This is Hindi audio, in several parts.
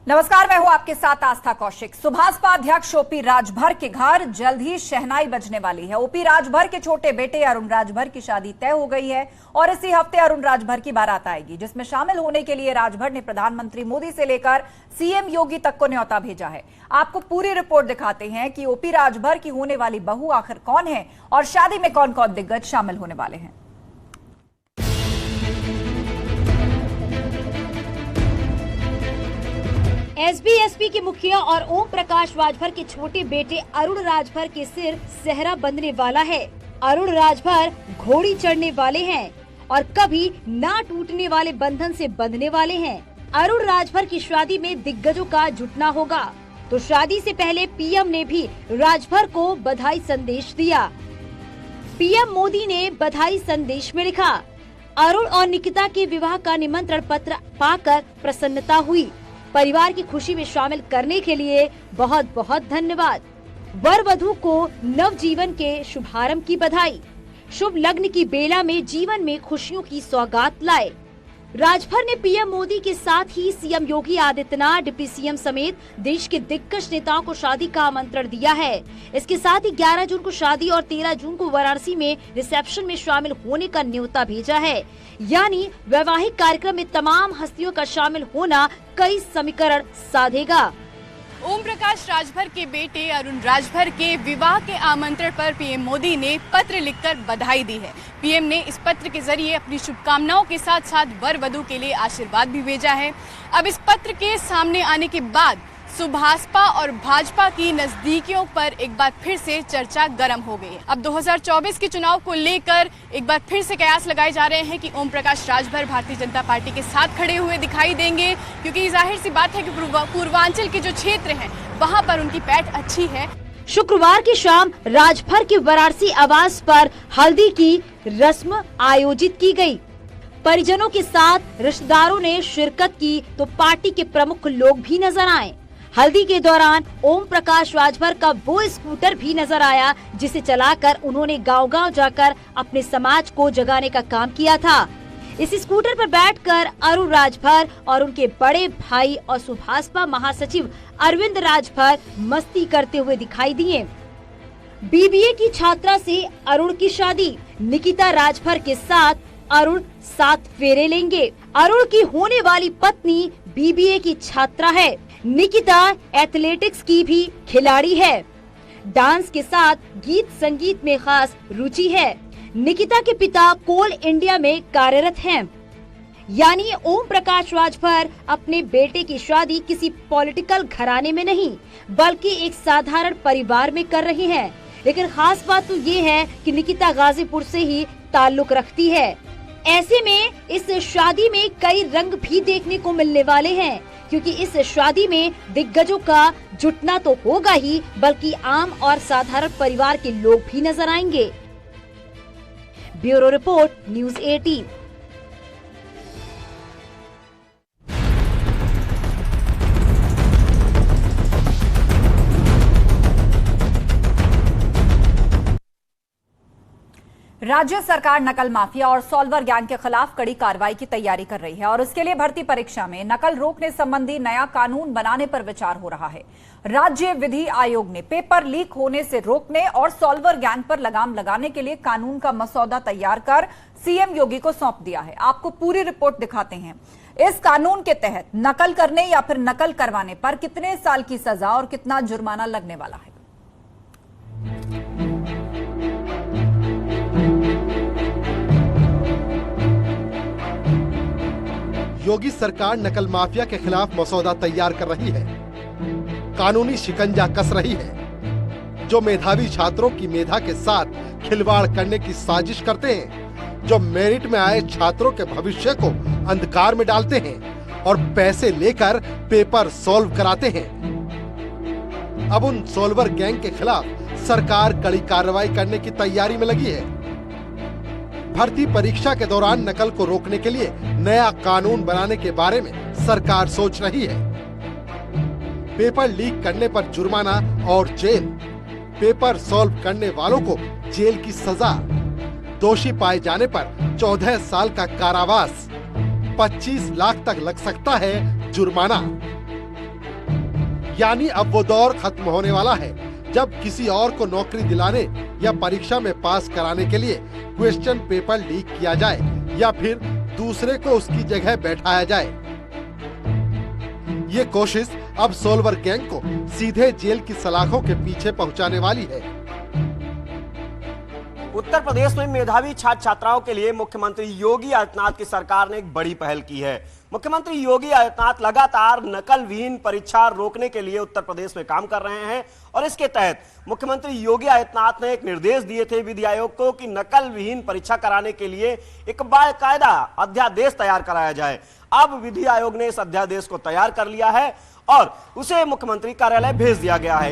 नमस्कार, मैं हूं आपके साथ आस्था कौशिक। सुभाषपा अध्यक्ष ओपी राजभर के घर जल्द ही शहनाई बजने वाली है। ओपी राजभर के छोटे बेटे अरुण राजभर की शादी तय हो गई है और इसी हफ्ते अरुण राजभर की बारात आएगी, जिसमें शामिल होने के लिए राजभर ने प्रधानमंत्री मोदी से लेकर सीएम योगी तक को न्योता भेजा है। आपको पूरी रिपोर्ट दिखाते हैं कि ओपी राजभर की होने वाली बहू आखिर कौन है और शादी में कौन कौन दिग्गज शामिल होने वाले हैं। एसबीएसपी के मुखिया और ओम प्रकाश राजभर के छोटे बेटे अरुण राजभर के सिर सेहरा बंधने वाला है। अरुण राजभर घोड़ी चढ़ने वाले हैं और कभी ना टूटने वाले बंधन से बंधने वाले हैं। अरुण राजभर की शादी में दिग्गजों का जुटना होगा, तो शादी से पहले पीएम ने भी राजभर को बधाई संदेश दिया। पीएम मोदी ने बधाई संदेश में लिखा, अरुण और निकिता के विवाह का निमंत्रण पत्र पाकर प्रसन्नता हुई। परिवार की खुशी में शामिल करने के लिए बहुत बहुत धन्यवाद। वर वधू को नव जीवन के शुभारंभ की बधाई। शुभ लग्न की बेला में जीवन में खुशियों की सौगात लाए। राजभर ने पीएम मोदी के साथ ही CM Yogi Adityanath, deputy CM समेत देश के दिग्गज नेताओं को शादी का आमंत्रण दिया है। इसके साथ ही 11 जून को शादी और 13 जून को वाराणसी में रिसेप्शन में शामिल होने का न्योता भेजा है। यानी वैवाहिक कार्यक्रम में तमाम हस्तियों का शामिल होना कई समीकरण साधेगा। ओम प्रकाश राजभर के बेटे अरुण राजभर के विवाह के आमंत्रण पर पीएम मोदी ने पत्र लिखकर बधाई दी है। पीएम ने इस पत्र के जरिए अपनी शुभकामनाओं के साथ साथ वर वधू के लिए आशीर्वाद भी भेजा है। अब इस पत्र के सामने आने के बाद सुभाषपा और भाजपा की नजदीकियों पर एक बार फिर से चर्चा गर्म हो गई है। अब 2024 के चुनाव को लेकर एक बार फिर से कयास लगाए जा रहे हैं कि ओम प्रकाश राजभर भारतीय जनता पार्टी के साथ खड़े हुए दिखाई देंगे, क्योंकि जाहिर सी बात है कि पूर्वांचल के जो क्षेत्र हैं वहां पर उनकी पैठ अच्छी है। शुक्रवार की शाम राजभर के वाराणसी आवास पर हल्दी की रस्म आयोजित की गई। परिजनों के साथ रिश्तेदारों ने शिरकत की तो पार्टी के प्रमुख लोग भी नजर आए। हल्दी के दौरान ओम प्रकाश राजभर का वो स्कूटर भी नजर आया जिसे चलाकर उन्होंने गांव-गांव जाकर अपने समाज को जगाने का काम किया था। इस स्कूटर पर बैठकर अरुण राजभर और उनके बड़े भाई और सुभाषपा महासचिव अरविंद राजभर मस्ती करते हुए दिखाई दिए। बीबीए की छात्रा से अरुण की शादी। निकिता राजभर के साथ अरुण 7 फेरे लेंगे। अरुण की होने वाली पत्नी बीबीए की छात्रा है। निकिता एथलेटिक्स की भी खिलाड़ी है। डांस के साथ गीत संगीत में खास रुचि है। निकिता के पिता कोल इंडिया में कार्यरत हैं। यानी ओम प्रकाश राजभर अपने बेटे की शादी किसी पॉलिटिकल घराने में नहीं बल्कि एक साधारण परिवार में कर रहे हैं। लेकिन खास बात तो ये है कि निकिता गाजीपुर से ही ताल्लुक रखती है। ऐसे में इस शादी में कई रंग भी देखने को मिलने वाले हैं, क्योंकि इस शादी में दिग्गजों का जुटना तो होगा ही बल्कि आम और साधारण परिवार के लोग भी नजर आएंगे। Bureau report, news 18। राज्य सरकार नकल माफिया और सॉल्वर गैंग के खिलाफ कड़ी कार्रवाई की तैयारी कर रही है और इसके लिए भर्ती परीक्षा में नकल रोकने संबंधी नया कानून बनाने पर विचार हो रहा है। राज्य विधि आयोग ने पेपर लीक होने से रोकने और सॉल्वर गैंग पर लगाम लगाने के लिए कानून का मसौदा तैयार कर सीएम योगी को सौंप दिया है। आपको पूरी रिपोर्ट दिखाते हैं। इस कानून के तहत नकल करने या फिर नकल करवाने पर कितने साल की सजा और कितना जुर्माना लगने वाला है। योगी सरकार नकल माफिया के खिलाफ मसौदा तैयार कर रही है। कानूनी शिकंजा कस रही है। जो मेधावी छात्रों की मेधा के साथ खिलवाड़ करने की साजिश करते हैं, जो मेरिट में आए छात्रों के भविष्य को अंधकार में डालते हैं और पैसे लेकर पेपर सॉल्व कराते हैं। अब उन सॉल्वर गैंग के खिलाफ सरकार कड़ी कार्रवाई करने की तैयारी में लगी है। भर्ती परीक्षा के दौरान नकल को रोकने के लिए नया कानून बनाने के बारे में सरकार सोच रही है। पेपर लीक करने पर जुर्माना और जेल, पेपर सॉल्व करने वालों को जेल की सजा, दोषी पाए जाने पर 14 साल का कारावास, 25 लाख तक लग सकता है जुर्माना। यानी अब वो दौर खत्म होने वाला है जब किसी और को नौकरी दिलाने या परीक्षा में पास कराने के लिए क्वेश्चन पेपर लीक किया जाए या फिर दूसरे को उसकी जगह बैठाया जाए। ये कोशिश अब सोल्वर गैंग को सीधे जेल की सलाखों के पीछे पहुंचाने वाली है। उत्तर प्रदेश में मेधावी छात्र छात्राओं के लिए मुख्यमंत्री योगी आदित्यनाथ की सरकार ने एक बड़ी पहल की है। मुख्यमंत्री योगी आदित्यनाथ लगातार नकल विहीन परीक्षा रोकने के लिए उत्तर प्रदेश में काम कर रहे हैं और इसके तहत मुख्यमंत्री योगी आदित्यनाथ ने एक निर्देश दिए थे विधि आयोग को कि नकल विहीन परीक्षा कराने के लिए एक बाकायदा अध्यादेश तैयार कराया जाए। अब विधि आयोग ने इस अध्यादेश को तैयार कर लिया है और उसे मुख्यमंत्री कार्यालय भेज दिया गया है।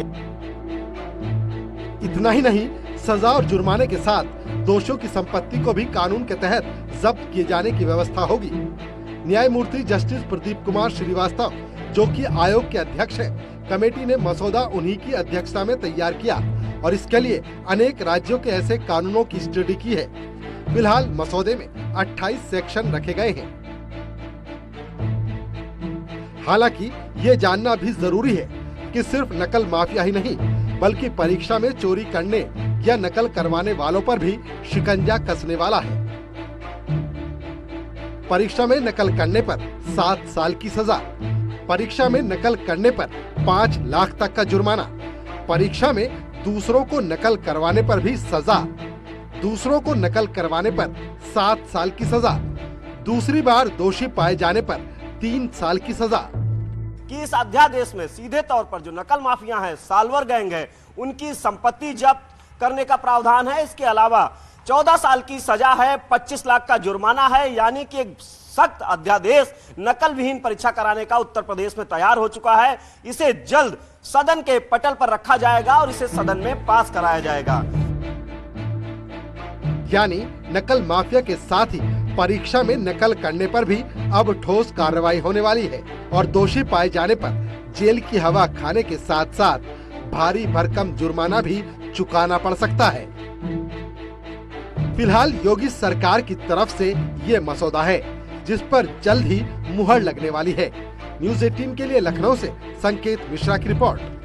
इतना ही नहीं, सजा और जुर्माने के साथ दोषियों की संपत्ति को भी कानून के तहत जब्त किए जाने की व्यवस्था होगी। न्यायमूर्ति जस्टिस प्रदीप कुमार श्रीवास्तव, जो कि आयोग के अध्यक्ष हैं, कमेटी ने मसौदा उन्हीं की अध्यक्षता में तैयार किया और इसके लिए अनेक राज्यों के ऐसे कानूनों की स्टडी की है। फिलहाल मसौदे में 28 सेक्शन रखे गए हैं। हालांकि ये जानना भी जरूरी है कि सिर्फ नकल माफिया ही नहीं, बल्कि परीक्षा में चोरी करने या नकल करवाने वालों पर भी शिकंजा कसने वाला है। परीक्षा में नकल करने पर 7 साल की सजा, परीक्षा में नकल करने पर 5 लाख तक का जुर्माना, परीक्षा में दूसरों को नकल करवाने पर भी सजा, दूसरों को नकल करवाने पर 7 साल की सजा, दूसरी बार दोषी पाए जाने पर 3 साल की सजा। कि इस अध्यादेश में सीधे तौर पर जो नकल माफिया है, साल्वर गैंग है, उनकी संपत्ति जब्त करने का प्रावधान है। इसके अलावा 14 साल की सजा है, 25 लाख का जुर्माना है। यानी कि एक सख्त अध्यादेश नकल विहीन परीक्षा कराने का उत्तर प्रदेश में तैयार हो चुका है। इसे जल्द सदन के पटल पर रखा जाएगा और इसे सदन में पास कराया जाएगा। यानी नकल माफिया के साथ ही परीक्षा में नकल करने पर भी अब ठोस कार्रवाई होने वाली है और दोषी पाए जाने पर जेल की हवा खाने के साथ साथ भारी भरकम जुर्माना भी चुकाना पड़ सकता है। फिलहाल योगी सरकार की तरफ से ये मसौदा है जिस पर जल्द ही मुहर लगने वाली है। न्यूज़ 18 के लिए लखनऊ से संकेत मिश्रा की रिपोर्ट।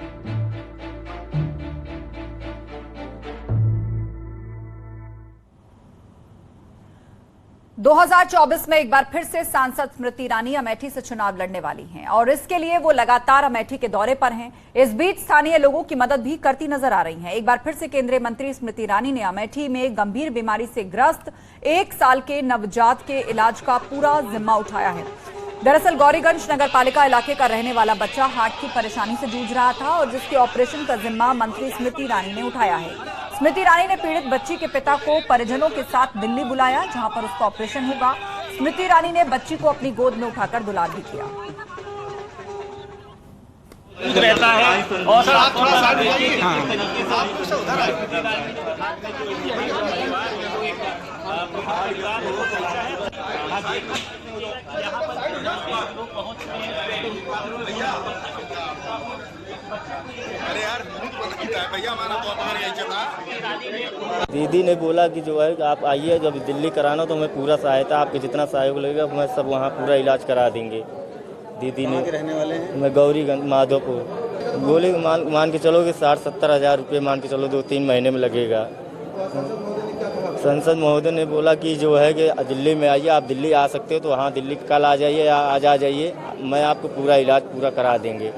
2024 में एक बार फिर से सांसद स्मृति ईरानी अमेठी से चुनाव लड़ने वाली हैं और इसके लिए वो लगातार अमेठी के दौरे पर हैं। इस बीच स्थानीय लोगों की मदद भी करती नजर आ रही हैं। एक बार फिर से केंद्रीय मंत्री स्मृति ईरानी ने अमेठी में गंभीर बीमारी से ग्रस्त 1 साल के नवजात के इलाज का पूरा जिम्मा उठाया है। दरअसल गौरीगंज नगर पालिका इलाके का रहने वाला बच्चा हार्ट की परेशानी से जूझ रहा था और जिसके ऑपरेशन का जिम्मा मंत्री स्मृति ईरानी ने उठाया है। स्मृति ईरानी ने पीड़ित बच्ची के पिता को परिजनों के साथ दिल्ली बुलाया, जहां पर उसका ऑपरेशन होगा। स्मृति ईरानी ने बच्ची को अपनी गोद में उठाकर दुलार भी किया। रहता है और दीदी ने बोला कि जो है कि आप आइए, जब दिल्ली कराना तो मैं पूरा सहायता, आपके जितना सहयोग लगेगा मैं सब वहाँ पूरा इलाज करा देंगे। दीदी ने रहने वाले हैं? मैं गौरीगंज माधोपुर। बोले मान के चलो कि 60-70 हज़ार रुपये मान के चलो 2-3 महीने में लगेगा। संसद महोदय ने बोला कि जो है कि दिल्ली में आइए, आप दिल्ली आ सकते हो तो हाँ दिल्ली कल आ जाइए या आज आ जाइए, मैं आपको पूरा इलाज पूरा करा देंगे।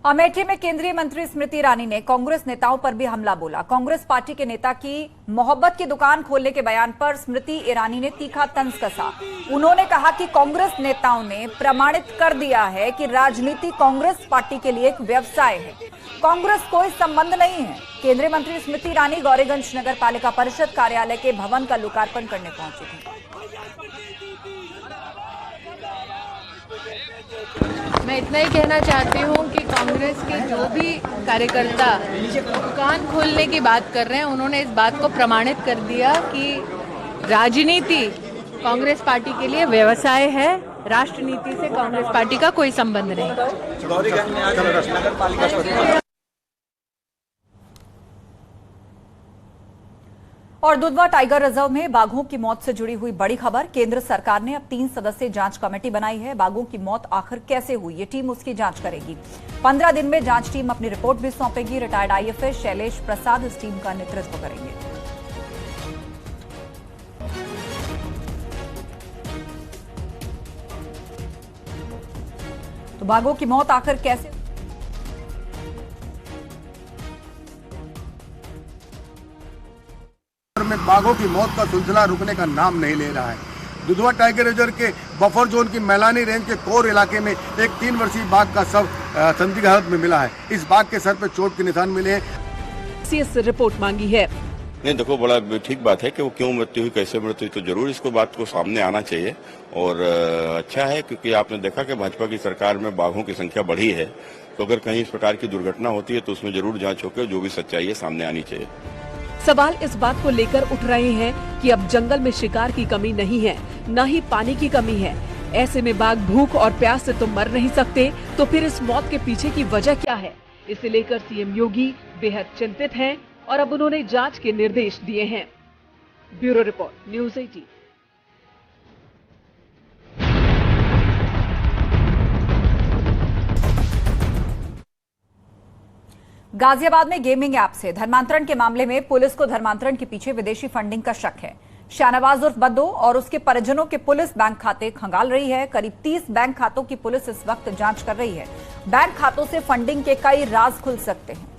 अमेठी में केंद्रीय मंत्री स्मृति ईरानी ने कांग्रेस नेताओं पर भी हमला बोला। कांग्रेस पार्टी के नेता की मोहब्बत की दुकान खोलने के बयान पर स्मृति ईरानी ने तीखा तंज कसा। उन्होंने कहा कि कांग्रेस नेताओं ने प्रमाणित कर दिया है कि राजनीति कांग्रेस पार्टी के लिए एक व्यवसाय है, कांग्रेस कोई संबंध नहीं है। केंद्रीय मंत्री स्मृति ईरानी गौरीगंज नगर पालिका परिषद कार्यालय के भवन का लोकार्पण करने पहुंची थी। मैं इतना ही कहना चाहती हूँ कि कांग्रेस के जो भी कार्यकर्ता दुकान खोलने की बात कर रहे हैं, उन्होंने इस बात को प्रमाणित कर दिया कि राजनीति कांग्रेस पार्टी के लिए व्यवसाय है, राष्ट्रनीति से कांग्रेस पार्टी का कोई संबंध नहीं। गौरीगंज में आज नगर पालिका और दुधवा टाइगर रिजर्व में बाघों की मौत से जुड़ी हुई बड़ी खबर। केंद्र सरकार ने अब 3 सदस्यीय जांच कमेटी बनाई है। बाघों की मौत आखिर कैसे हुई, ये टीम उसकी जांच करेगी। 15 दिन में जांच टीम अपनी रिपोर्ट भी सौंपेगी। रिटायर्ड आईएफएस शैलेश प्रसाद इस टीम का नेतृत्व करेंगे। तो बाघों की मौत आखिर कैसे में बाघों की मौत का सिलसिला रुकने का नाम नहीं ले रहा है। दुधवा टाइगर रिजर्व के बफर जोन की मैलानी रेंज के कोर इलाके में एक 3 वर्षीय बाघ का शव संदिग्ध हालत में मिला है। इस बाघ के सर पर चोट के निशान मिले हैं। रिपोर्ट मांगी है। नहीं, देखो, बड़ा ठीक बात है कि वो क्यों मृत्यु हुई, कैसे मृत्यु हुई, तो जरूर इसको बात को सामने आना चाहिए। और अच्छा है, क्योंकि आपने देखा कि भाजपा की सरकार में बाघों की संख्या बढ़ी है। तो अगर कहीं इस प्रकार की दुर्घटना होती है तो उसमें जरूर जांच होकर जो भी सच्चाई है सामने आनी चाहिए। सवाल इस बात को लेकर उठ रहे हैं कि अब जंगल में शिकार की कमी नहीं है, न ही पानी की कमी है। ऐसे में बाघ भूख और प्यास से तो मर नहीं सकते, तो फिर इस मौत के पीछे की वजह क्या है? इसे लेकर सीएम योगी बेहद चिंतित हैं और अब उन्होंने जांच के निर्देश दिए हैं। Bureau report, news 18। गाजियाबाद में गेमिंग ऐप से धर्मांतरण के मामले में पुलिस को धर्मांतरण के पीछे विदेशी फंडिंग का शक है। शाहनवाज उर्फ बद्दो और उसके परिजनों के पुलिस बैंक खाते खंगाल रही है। करीब 30 बैंक खातों की पुलिस इस वक्त जांच कर रही है। बैंक खातों से फंडिंग के कई राज खुल सकते हैं।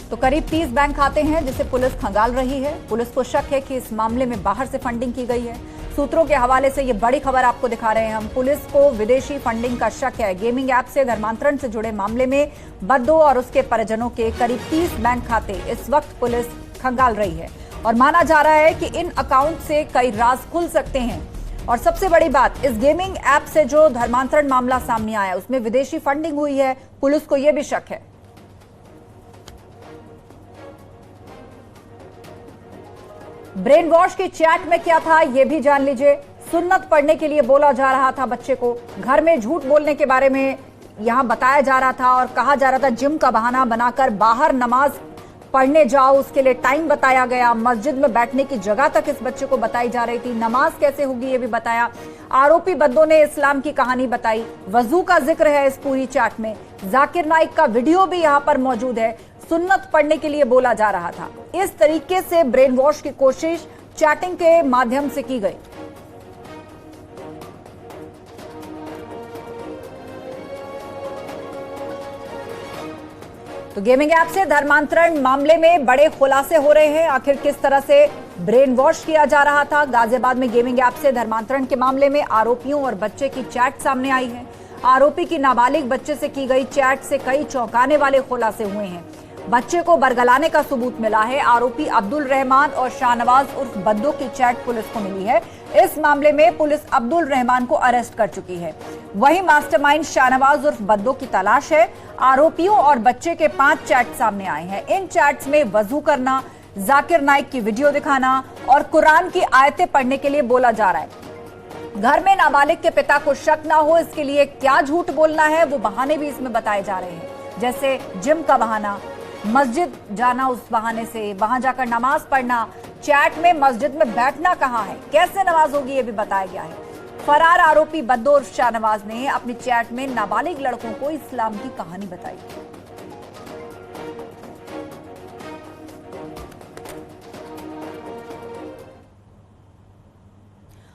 तो करीब 30 बैंक खाते हैं जिसे पुलिस खंगाल रही है। पुलिस को शक है कि इस मामले में बाहर से फंडिंग की गई है। सूत्रों के हवाले से ये बड़ी खबर आपको दिखा रहे हैं हम। पुलिस को विदेशी फंडिंग का शक है। गेमिंग ऐप से धर्मांतरण से जुड़े मामले में बद्दो और उसके परिजनों के करीब 30 बैंक खाते इस वक्त पुलिस खंगाल रही है और माना जा रहा है कि इन अकाउंट से कई राज खुल सकते हैं। और सबसे बड़ी बात, इस गेमिंग ऐप से जो धर्मांतरण मामला सामने आया उसमें विदेशी फंडिंग हुई है। पुलिस को यह भी शक है। ब्रेन वॉश की चैट में क्या था ये भी जान लीजिए। सुन्नत पढ़ने के लिए बोला जा रहा था बच्चे को। घर में झूठ बोलने के बारे में यहां बताया जा रहा था और कहा जा रहा था जिम का बहाना बनाकर बाहर नमाज पढ़ने जाओ, उसके लिए टाइम बताया गया। मस्जिद में बैठने की जगह तक इस बच्चे को बताई जा रही थी। नमाज कैसे होगी ये भी बताया। आरोपी बद्दो ने इस्लाम की कहानी बताई। वजू का जिक्र है इस पूरी चैट में। जाकिर नाइक का वीडियो भी यहां पर मौजूद है। सुन्नत पढ़ने के लिए बोला जा रहा था। इस तरीके से ब्रेन वॉश की कोशिश चैटिंग के माध्यम से की गई। तो गेमिंग ऐप से धर्मांतरण मामले में बड़े खुलासे हो रहे हैं। आखिर किस तरह से ब्रेन वॉश किया जा रहा था। गाजियाबाद में गेमिंग ऐप से धर्मांतरण के मामले में आरोपियों और बच्चे की चैट सामने आई है। आरोपी की नाबालिग बच्चे से की गई चैट से कई चौंकाने वाले खुलासे हुए हैं। बच्चे को बरगलाने का सबूत मिला है। आरोपी अब्दुल रहमान और शाहनवाज उर्फ बद्दो की चैट पुलिस को मिली है। इस मामले में पुलिस अब्दुल रहमान को अरेस्ट कर चुकी है। वहीं मास्टरमाइंड शाहनवाज उर्फ बद्दो की तलाश है। आरोपियों और बच्चे के 5 चैट सामने आए हैं। इन चैट्स में वजू करना, जाकिर नाइक की वीडियो दिखाना और कुरान की आयतें पढ़ने के लिए बोला जा रहा है। घर में नाबालिग के पिता को शक ना हो इसके लिए क्या झूठ बोलना है वो बहाने भी इसमें बताए जा रहे हैं, जैसे जिम का बहाना, मस्जिद जाना उस बहाने से, वहां जाकर नमाज पढ़ना। चैट में मस्जिद में बैठना कहाँ है, कैसे नमाज होगी ये भी बताया गया है। फरार आरोपी बद्दो उर्फ शाहनवाज ने अपनी चैट में नाबालिग लड़कों को इस्लाम की कहानी बताई।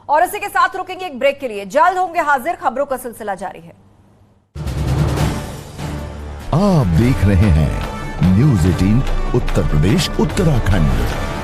और इसी के साथ रुकेंगे एक ब्रेक के लिए। जल्द होंगे हाजिर, खबरों का सिलसिला जारी है। आप देख रहे हैं न्यूज़ 18 उत्तर प्रदेश उत्तराखंड।